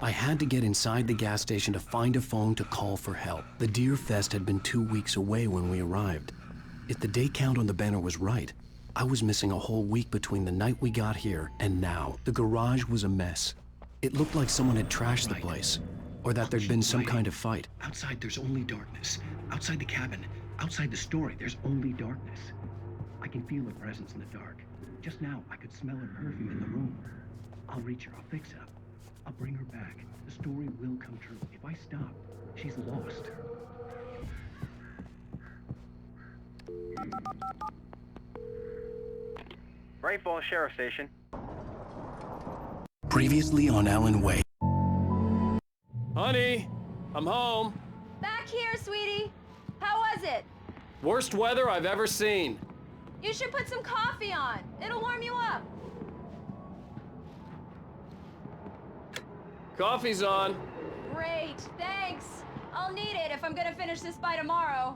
I had to get inside the gas station to find a phone to call for help. The Deer Fest had been 2 weeks away when we arrived. If the day count on the banner was right, I was missing a whole week between the night we got here and now. The garage was a mess. It looked like someone had trashed the place, or that there'd been some kind of fight. Outside, there's only darkness. Outside the cabin, outside the story, there's only darkness. I can feel her presence in the dark. Just now, I could smell her perfume in the room. I'll reach her, I'll fix it up. I'll bring her back. The story will come true. If I stop, she's lost. Rainfall Sheriff Station. Previously on Alan Wake. Honey, I'm home. Back here, sweetie. How was it? Worst weather I've ever seen. You should put some coffee on. It'll warm you up. Coffee's on. Great, thanks. I'll need it if I'm gonna finish this by tomorrow.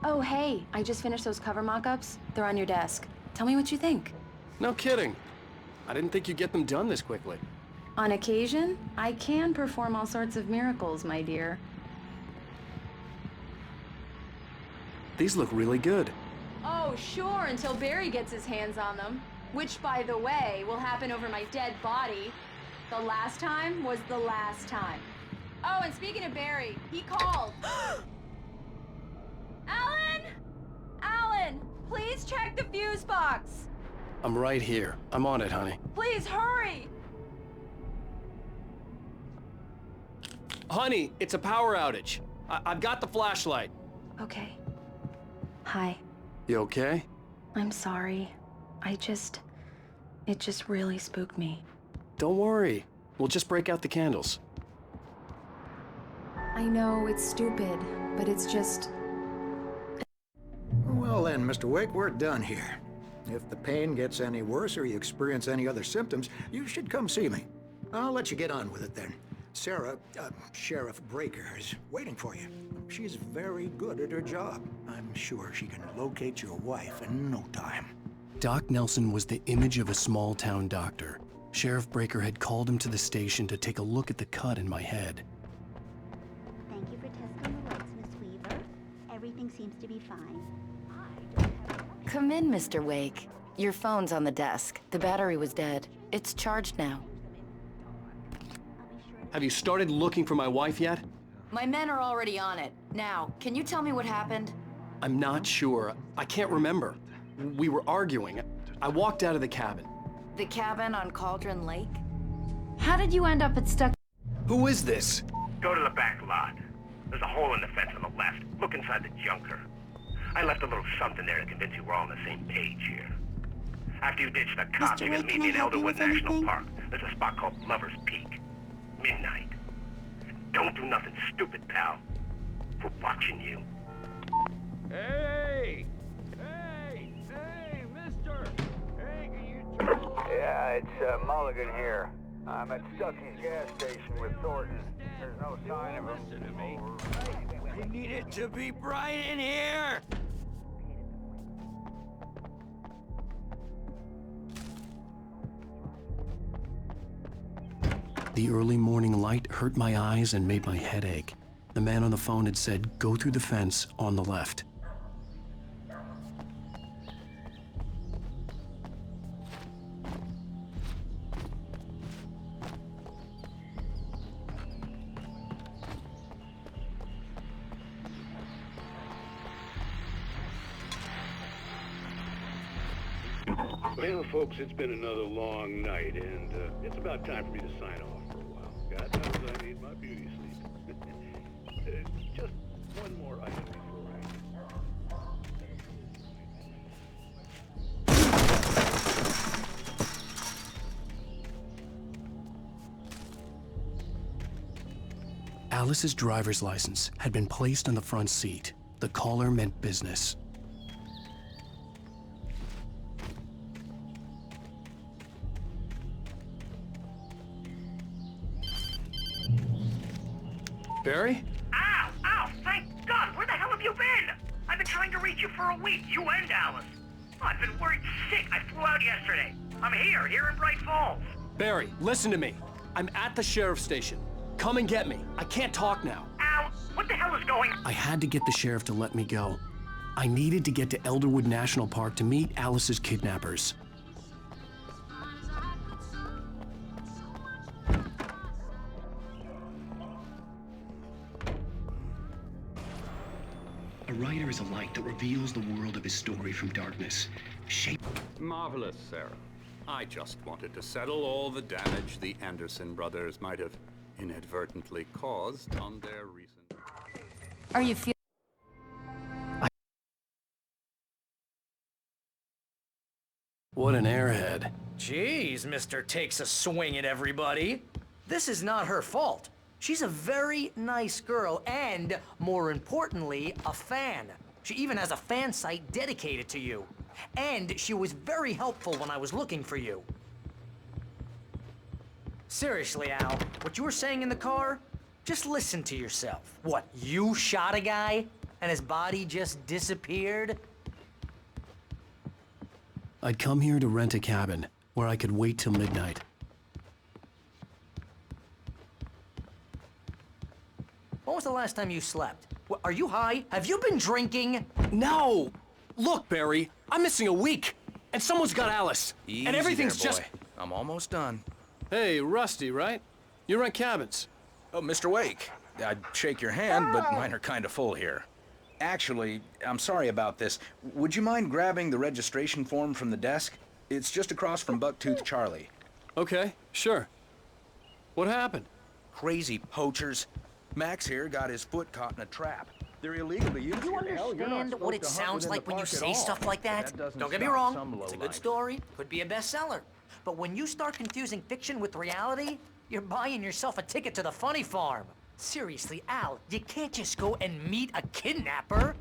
Oh, hey, I just finished those cover mock-ups. They're on your desk. Tell me what you think. No kidding. I didn't think you'd get them done this quickly. On occasion, I can perform all sorts of miracles, my dear. These look really good. Oh, sure, until Barry gets his hands on them. Which, by the way, will happen over my dead body. The last time was the last time. Oh, and speaking of Barry, he called. Alan! Alan, please check the fuse box. I'm right here. I'm on it, honey. Please hurry! Honey, it's a power outage. I've got the flashlight. Okay. Hi. You okay? I'm sorry. It just really spooked me. Don't worry. We'll just break out the candles. I know it's stupid, but it's just... Well then, Mr. Wake, we're done here. If the pain gets any worse or you experience any other symptoms, you should come see me. I'll let you get on with it then. Sarah, Sheriff Breaker, is waiting for you. She's very good at her job. I'm sure she can locate your wife in no time. Doc Nelson was the image of a small-town doctor. Sheriff Breaker had called him to the station to take a look at the cut in my head. Thank you for testing the lights, Miss Weaver. Everything seems to be fine. I don't have a... Come in, Mr. Wake. Your phone's on the desk. The battery was dead. It's charged now. Have you started looking for my wife yet? My men are already on it. Now, can you tell me what happened? I'm not sure. I can't remember. We were arguing. I walked out of the cabin. The cabin on Cauldron Lake? How did you end up at Stuck... Who is this? Go to the back lot. There's a hole in the fence on the left. Look inside the junker. I left a little something there to convince you we're all on the same page here. After you ditch the cops, Mr. you're gonna Wake, meet can me I in help you Elderwood with National anything? Park. There's a spot called Lover's Peak. Midnight. Don't do nothing stupid, pal. We're watching you. Hey! Hey! Hey, mister! Hey, can you... Yeah, it's Mulligan here. I'm at Stucky's gas station with Thornton. There's no sign of him. Listen to me. I need it to be bright in here! The early morning light hurt my eyes and made my head ache. The man on the phone had said, go through the fence on the left. Well, folks, it's been another long night, and it's about time for me to sign off for a while. God knows I need my beauty sleep. Just one more item before I... Alice's driver's license had been placed on the front seat. The caller meant business. Barry? Ow! Ow! Thank God! Where the hell have you been? I've been trying to reach you for a week, you and Alice. Oh, I've been worried sick. I flew out yesterday. I'm here in Bright Falls. Barry, listen to me. I'm at the sheriff's station. Come and get me. I can't talk now. Al, what the hell is going on? I had to get the sheriff to let me go. I needed to get to Elderwood National Park to meet Alice's kidnappers. A writer is a light that reveals the world of his story from darkness. Marvelous, Sarah. I just wanted to settle all the damage the Anderson brothers might have inadvertently caused on their recent... Are you feeling... What an airhead. Jeez, Mr. Takes a Swing at Everybody. This is not her fault. She's a very nice girl and, more importantly, a fan. She even has a fan site dedicated to you. And she was very helpful when I was looking for you. Seriously, Al, what you were saying in the car? Just listen to yourself. What, you shot a guy and his body just disappeared? I'd come here to rent a cabin where I could wait till midnight. When was the last time you slept? Are you high? Have you been drinking? No! Look, Barry, I'm missing a week, and someone's got Alice. Easy and everything's there, boy. just... I'm almost done. Hey, Rusty, right? You rent cabins. Oh, Mr. Wake. I'd shake your hand, but mine are kind of full here. Actually, I'm sorry about this. Would you mind grabbing the registration form from the desk? It's just across from Bucktooth Charlie. Okay, sure. What happened? Crazy poachers. Max here got his foot caught in a trap. They're illegal to use. Do you understand what it sounds like when you say stuff like that? Don't get me wrong, it's a good story, could be a bestseller. But when you start confusing fiction with reality, you're buying yourself a ticket to the funny farm. Seriously, Al, you can't just go and meet a kidnapper.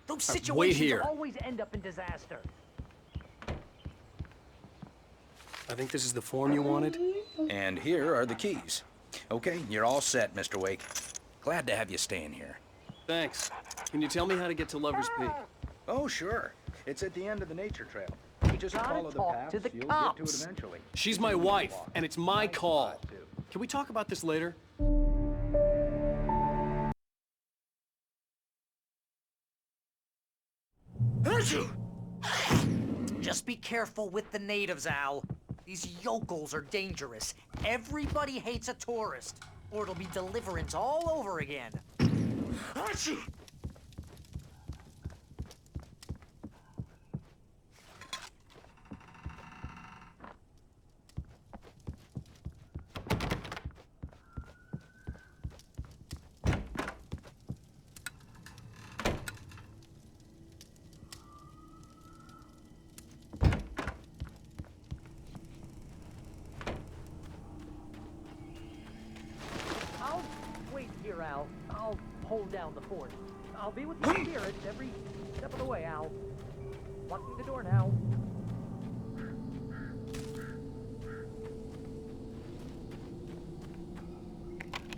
Those situations always end up in disaster. I think this is the form you wanted. And here are the keys. Okay, you're all set, Mr. Wake. Glad to have you staying here. Thanks. Can you tell me how to get to Lover's Peak? Oh, sure. It's at the end of the nature trail. You just follow the path, to the you'll cops. get to it eventually. She's my wife, and it's my call. Can we talk about this later? Just be careful with the natives, Al. These yokels are dangerous. Everybody hates a tourist, or it'll be Deliverance all over again. I'll wait here, Al. I'll hold down the fort. I'll be with your spirits every step of the way, Al. Locking the door now.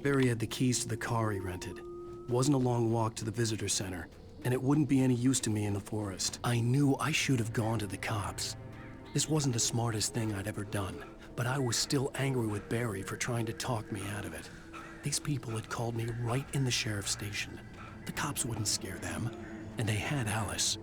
Barry had the keys to the car he rented. Wasn't a long walk to the visitor center, and it wouldn't be any use to me in the forest. I knew I should have gone to the cops. This wasn't the smartest thing I'd ever done, but I was still angry with Barry for trying to talk me out of it. These people had called me right in the sheriff's station. The cops wouldn't scare them, and they had Alice.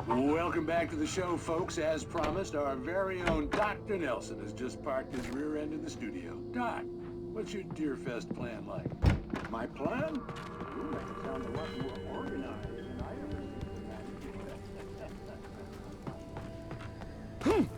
Welcome back to the show, folks. As promised, our very own Dr. Nelson has just parked his rear end in the studio. Doc, what's your Deerfest plan like? My plan? You make it sound a lot more organized than I ever seen.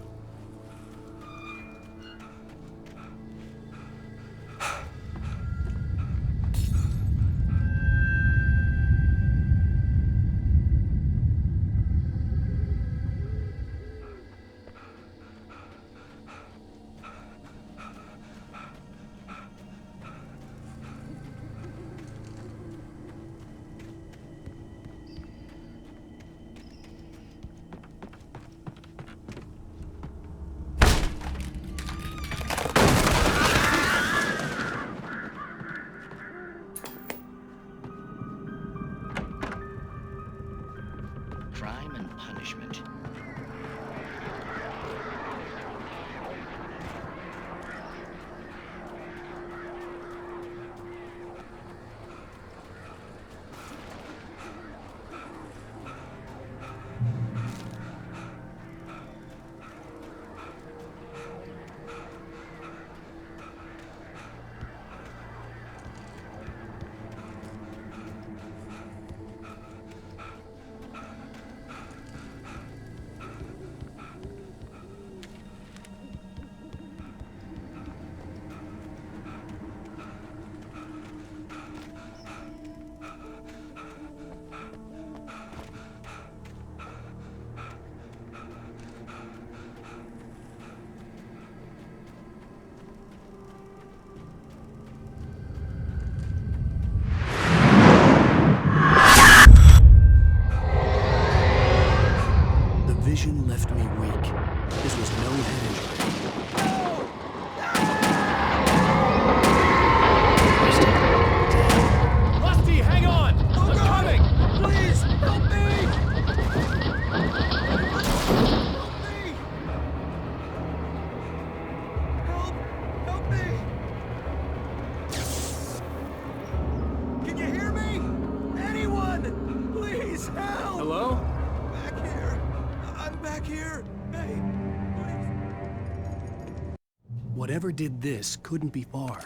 Whatever did this couldn't be far.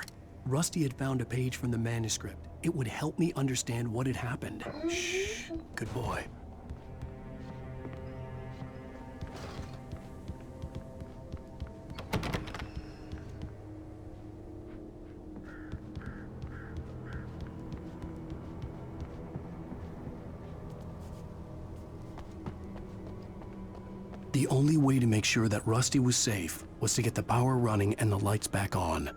Rusty had found a page from the manuscript. It would help me understand what had happened. Shh. Good boy. The only way to make sure that Rusty was safe was to get the power running and the lights back on.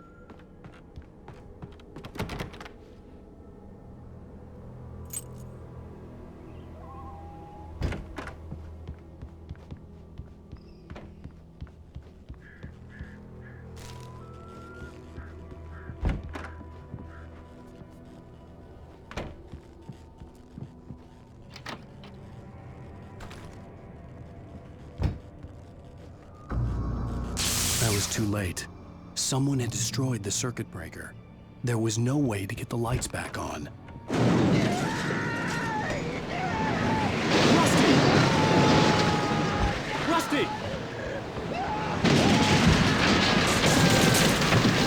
That was too late. Someone had destroyed the circuit breaker. There was no way to get the lights back on. Rusty!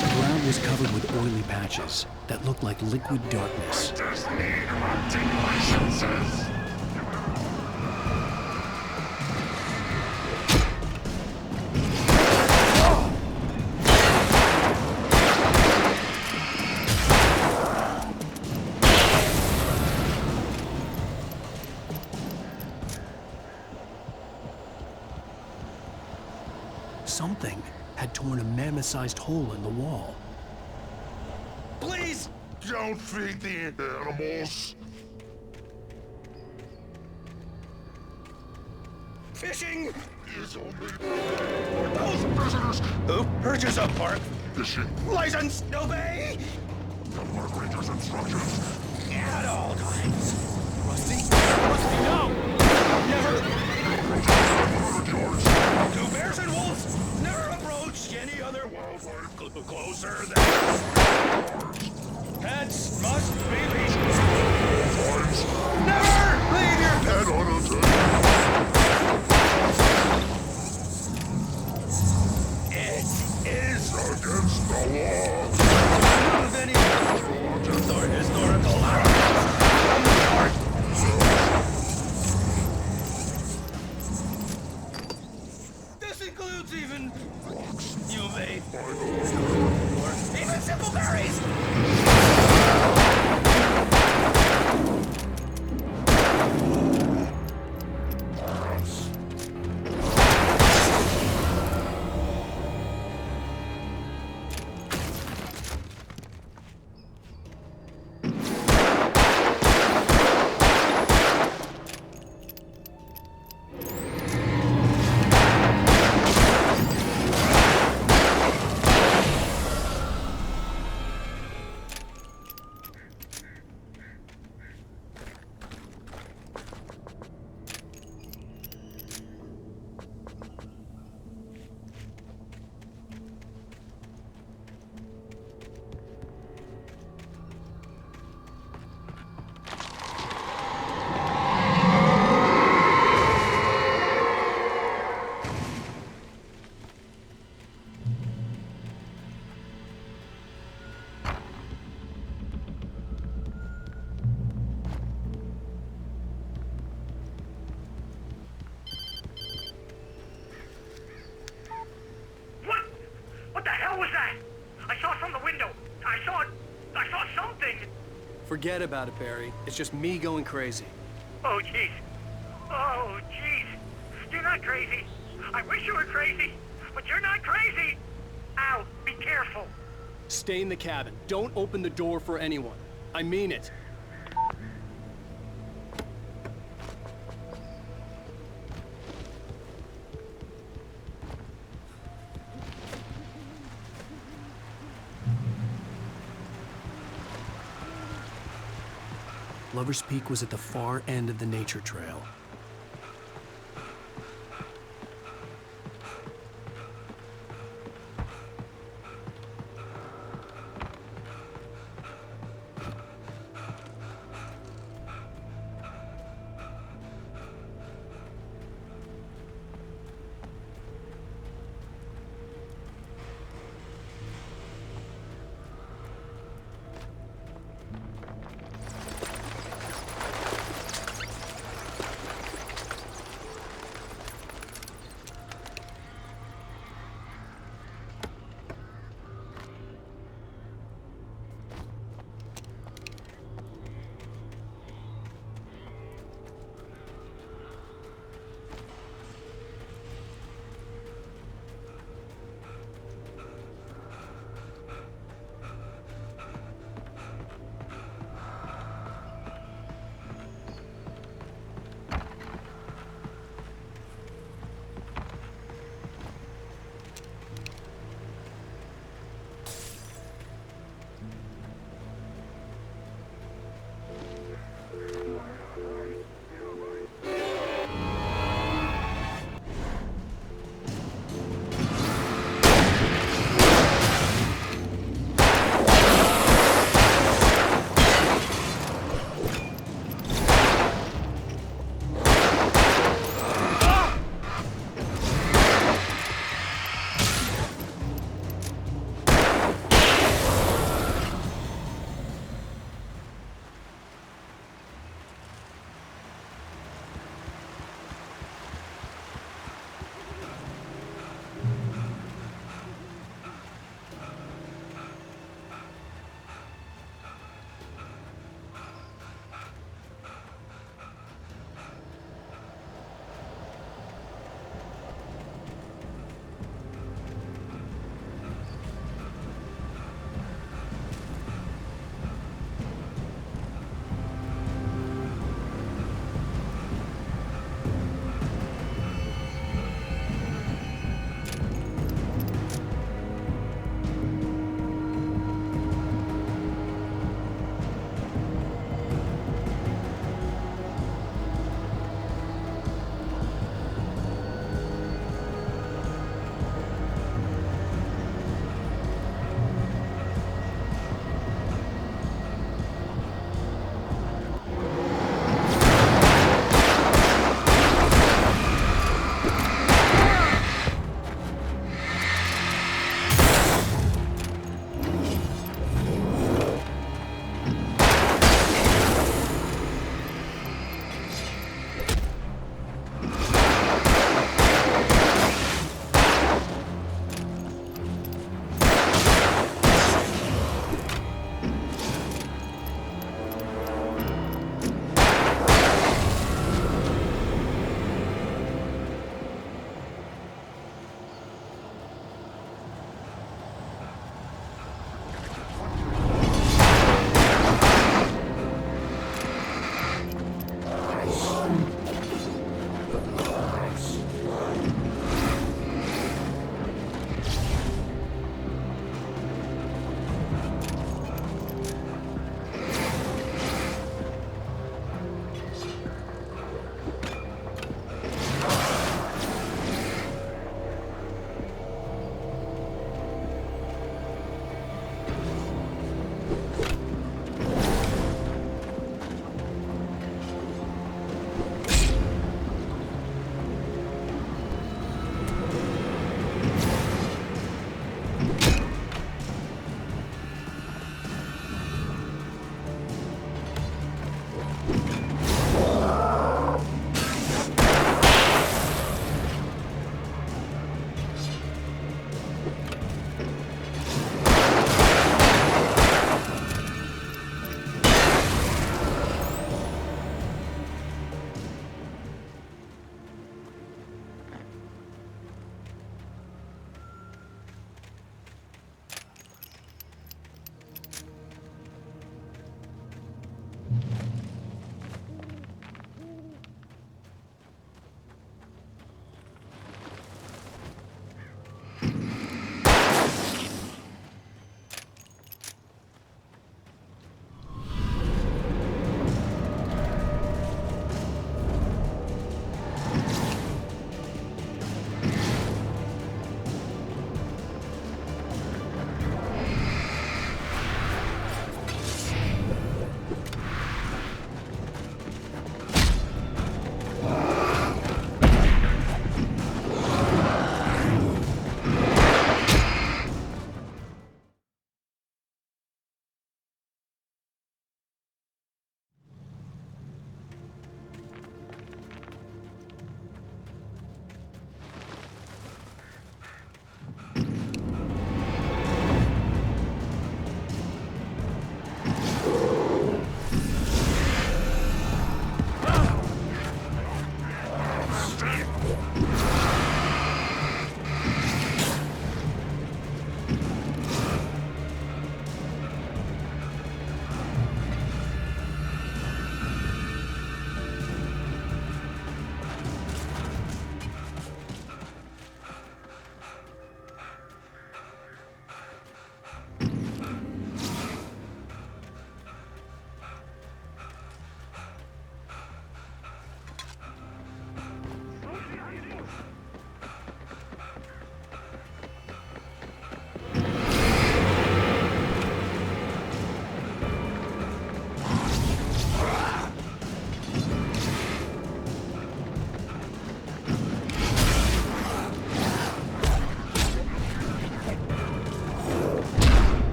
The ground was covered with oily patches that looked like liquid darkness. Something had torn a mammoth-sized hole in the wall. Please don't feed the animals. Fishing is only for those visitors who purchase a park fishing license. Obey the park ranger's instructions at all times. Rusty? Rusty, no! Never! To bears and wolves, never approach any other wildlife closer than ours. Pets must be leashed. Never leave your pet unattended. It is against the law. None of any legends or historical artifacts from the north. This includes even rocks you may find or even simple berries. Forget about it, Barry. It's just me going crazy. Oh, jeez. Oh, jeez. You're not crazy. I wish you were crazy, but you're not crazy. Ow, be careful. Stay in the cabin. Don't open the door for anyone. I mean it. Lover's Peak was at the far end of the nature trail.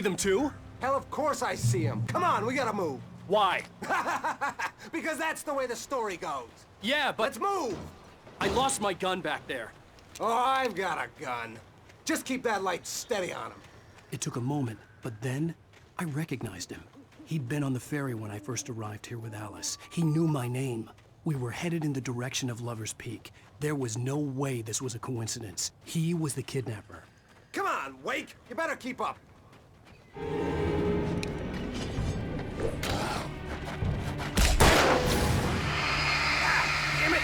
see them too? Hell, of course I see him. Come on, we gotta move. Why? Because that's the way the story goes. Yeah, but... Let's move! I lost my gun back there. Oh, I've got a gun. Just keep that light steady on him. It took a moment, but then I recognized him. He'd been on the ferry when I first arrived here with Alice. He knew my name. We were headed in the direction of Lover's Peak. There was no way this was a coincidence. He was the kidnapper. Come on, Wake! You better keep up. Damn it!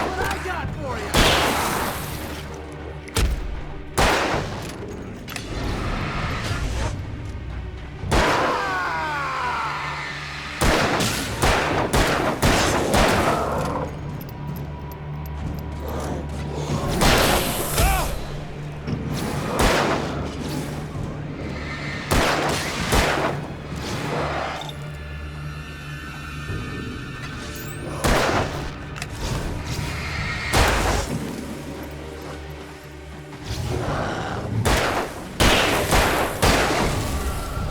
What I got for you?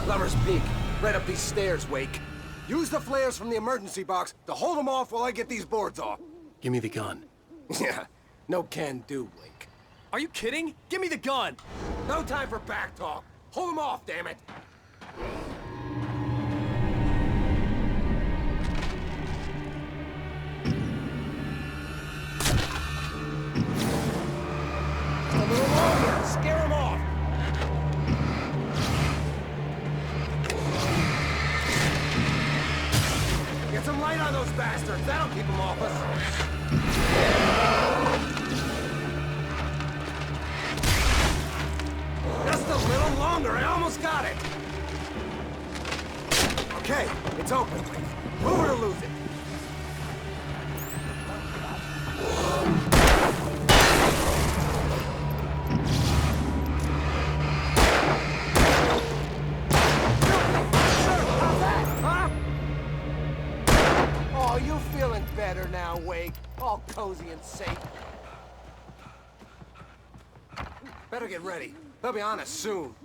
Lover's Peak. Right up these stairs, Wake. Use the flares from the emergency box to hold them off while I get these boards off. Give me the gun. Yeah, no can do, Wake. Are you kidding? Give me the gun! No time for back talk. Hold them off, damn it. Just a little longer. Scare them off. Get some light on those bastards. That'll keep them off us. Just a little longer. I almost got it. Okay, it's open. Move it or lose it. Oh, you feeling better now, Wake? All cozy and safe. Better get ready. They'll be on us soon.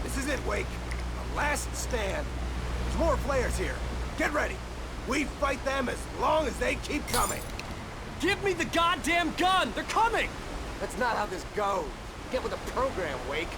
This is it, Wake. The last stand. There's more flares here. Get ready. We fight them as long as they keep coming. Give me the goddamn gun! They're coming! That's not how this goes. Get with the program, Wake.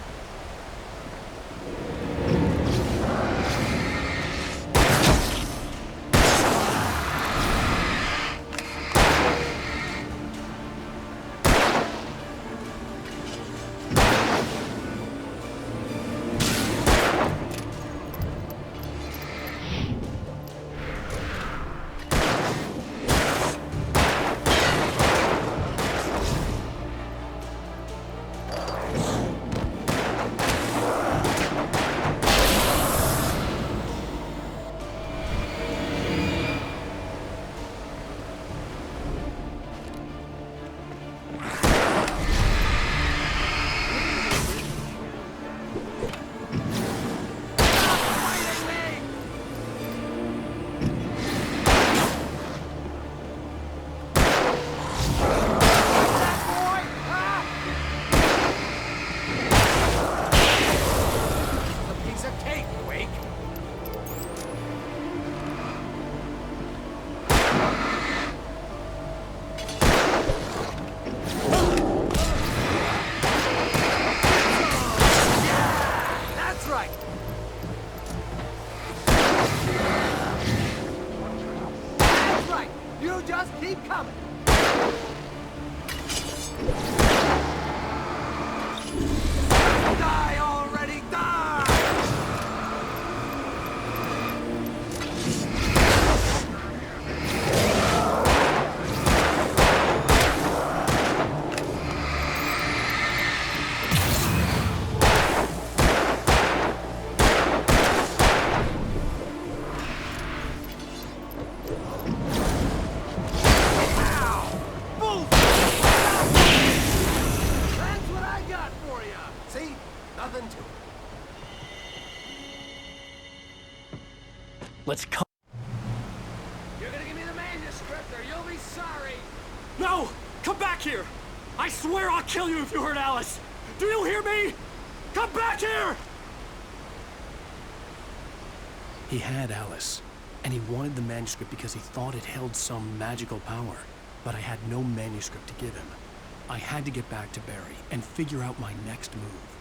nothing to it. Let's come. You're gonna give me the manuscript or you'll be sorry. No! Come back here! I swear I'll kill you if you hurt Alice! Do you hear me? Come back here! He had Alice, and he wanted the manuscript because he thought it held some magical power. But I had no manuscript to give him. I had to get back to Barry and figure out my next move.